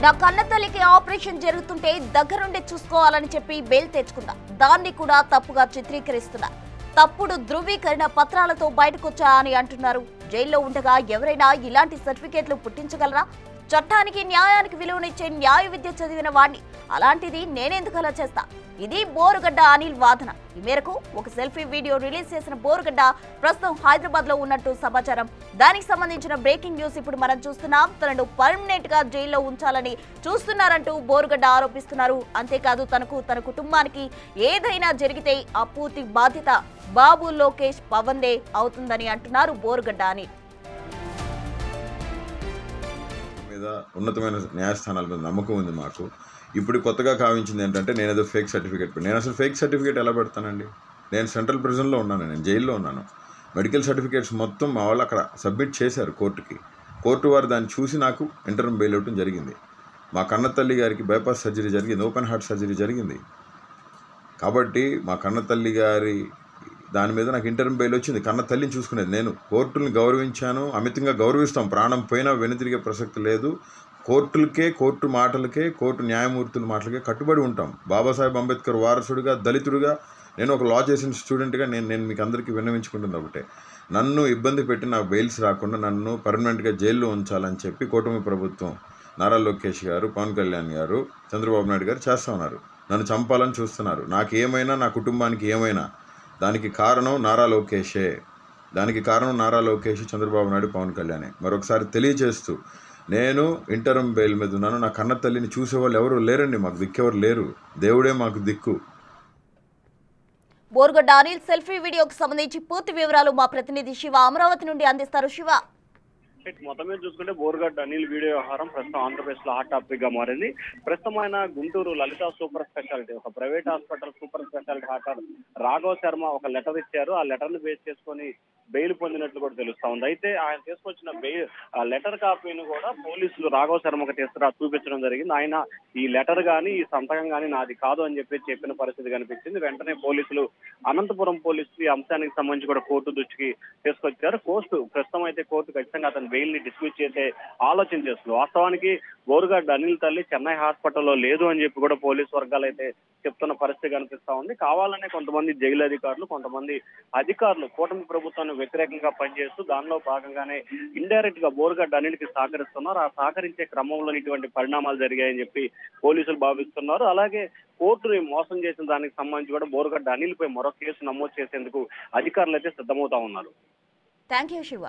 నా కన్నతల్లికి ఆపరేషన్ జరుగుతుంటే దగ్గరుండి చూసుకోవాలని చెప్పి బెయిల్ తెచ్చుకున్నా. దాన్ని కూడా తప్పుగా చిత్రీకరిస్తున్నా. తప్పుడు ధృవీకరణ పత్రాలతో బయటకొచ్చా అని అంటున్నారు. జైల్లో ఉండగా ఎవరైనా ఇలాంటి సర్టిఫికేట్లు పుట్టించగలరా? చట్టానికి న్యాయానికి విలువనిచ్చే న్యాయ విద్య చదివిన వాడిని అలాంటిది నేనెందుకు అలా చేస్తా? ఇది బోరుగడ్డ అనిల్ వాదన. ఈ మేరకు ఒక సెల్ఫీ వీడియో రిలీజ్ చేసిన బోరుగడ్డ ప్రస్తుతం హైదరాబాద్ లో ఉన్నట్టు సమాచారం. దానికి సంబంధించిన బ్రేకింగ్ న్యూస్ ఇప్పుడు మనం చూస్తున్నాం. తనను పర్మనెంట్ గా జైల్లో ఉంచాలని చూస్తున్నారంటూ బోరుగడ్డ ఆరోపిస్తున్నారు. అంతేకాదు తన కుటుంబానికి ఏదైనా జరిగితే ఆ పూర్తి బాధ్యత బాబు, లోకేష్, పవన్ దే అవుతుందని అంటున్నారు బోరుగడ్డ అనిల్. ఉన్నతమైన న్యాయస్థానాల మీద నమ్మకం ఉంది మాకు. ఇప్పుడు కొత్తగా కావించింది ఏంటంటే నేను ఏదో ఫేక్ సర్టిఫికేట్ నేను అసలు ఫేక్ సర్టిఫికేట్ ఎలా పెడతానండి? నేను సెంట్రల్ ప్రిజన్లో ఉన్నాను, నేను జైల్లో ఉన్నాను. మెడికల్ సర్టిఫికేట్స్ మొత్తం మా వాళ్ళు అక్కడ సబ్మిట్ చేశారు కోర్టుకి. కోర్టు వారు దాన్ని చూసి నాకు ఇంటర్మ్ బెయిల్ ఇవ్వడం జరిగింది. మా కన్నతల్లి గారికి బైపాస్ సర్జరీ జరిగింది, ఓపెన్ హార్ట్ సర్జరీ జరిగింది. కాబట్టి మా కన్నతల్లి గారి దాని మీద నాకు ఇంటర్మ్ బెయిల్ వచ్చింది. కన్న తల్లిని చూసుకునేది నేను. కోర్టుల్ని గౌరవించాను, అమితంగా గౌరవిస్తాం. ప్రాణం పోయినా వెనుతిరిగే ప్రసక్తి లేదు. కోర్టులకే, కోర్టు మాటలకే, కోర్టు న్యాయమూర్తుల మాటలకే కట్టుబడి ఉంటాం. బాబాసాహెబ్ అంబేద్కర్ వారసుడిగా, దళితుడిగా, నేను ఒక లా చేసిన స్టూడెంట్గా నేను మీకు అందరికీ విన్నవించుకుంటుంది ఒకటే, నన్ను ఇబ్బంది పెట్టి నాకు బెయిల్స్ రాకుండా నన్ను పర్మనెంట్గా జైల్లో ఉంచాలని చెప్పి కూటమి ప్రభుత్వం, నారా లోకేష్ గారు, పవన్ కళ్యాణ్ గారు, చంద్రబాబు నాయుడు గారు చేస్తూ ఉన్నారు. నన్ను చంపాలని చూస్తున్నారు. నాకు ఏమైనా, నా కుటుంబానికి ఏమైనా దానికి కారణం నారా లోకేషే. దానికి కారణం నారా లోకేష్, చంద్రబాబు నాయుడు, పవన్ కళ్యాణే. మరొకసారి తెలియజేస్తూ, నేను ఇంటర్మ్ బెయిల్ మీద ఉన్నాను. నా కన్న తల్లిని చూసేవాళ్ళు ఎవరు లేరండి, మాకు దిక్కెవరు లేరు. దేవుడే మాకు దిక్కు. బోరుగడ్డ అనిల్ సెల్ఫీ వీడియోకి సంబంధించి పూర్తి వివరాలు మా ప్రతినిధి శివ అమరావతి నుండి అందిస్తారు. శివ, మొత్తం మీద చూసుకుంటే బోరుగడ్డ అనిల్ వీడియో వ్యవహారం ప్రస్తుతం ఆంధ్రప్రదేశ్ లో హాట్ టాపిక్ గా మారింది. ప్రస్తుతం ఆయన గుంటూరు లలిత సూపర్ స్పెషాలిటీ, ఒక private hospital super speciality doctor Raghav Sharma ఒక లెటర్ ఇచ్చారు. ఆ లెటర్ ని బేస్ చేసుకొని బెయిల్ పొందినట్లు కూడా తెలుస్తా ఉంది. అయితే ఆయన తీసుకొచ్చిన ఆ లెటర్ కాపీని కూడా పోలీసులు రాఘవ్ శర్మకు చూపించడం జరిగింది. ఆయన ఈ లెటర్ గానీ, ఈ సంతకం గానీ నాది కాదు అని చెప్పిన పరిస్థితి కనిపించింది. వెంటనే పోలీసులు, అనంతపురం పోలీసులు ఈ అంశానికి సంబంధించి కూడా కోర్టు దృష్టికి తీసుకొచ్చారు. ప్రస్తుతం అయితే కోర్టు ఖచ్చితంగా అతను బెయిల్ ని డిస్మిస్ చేసే ఆలోచన చేస్తుంది. వాస్తవానికి బోరుగడ్డ అనిల్ తల్లి చెన్నై హాస్పిటల్లో లేదు అని చెప్పి కూడా పోలీసు వర్గాలు అయితే చెప్తున్న పరిస్థితి కనిపిస్తా ఉంది. కావాలనే కొంతమంది జైలు అధికారులు, కొంతమంది అధికారులు కూటమి ప్రభుత్వాన్ని వ్యతిరేకంగా పనిచేస్తూ దానిలో భాగంగానే ఇండైరెక్ట్ గా బోరుగడ్డ అనిల్కి సహకరిస్తున్నారు. ఆ సహకరించే క్రమంలో ఇటువంటి పరిణామాలు జరిగాయని చెప్పి పోలీసులు భావిస్తున్నారు. అలాగే కోర్టుని మోసం చేసిన దానికి సంబంధించి కూడా బోరుగడ్డ అనిల్ పై మరో కేసు నమోదు చేసేందుకు అధికారులు అయితే సిద్ధమవుతా ఉన్నారు. Thank you Shiva.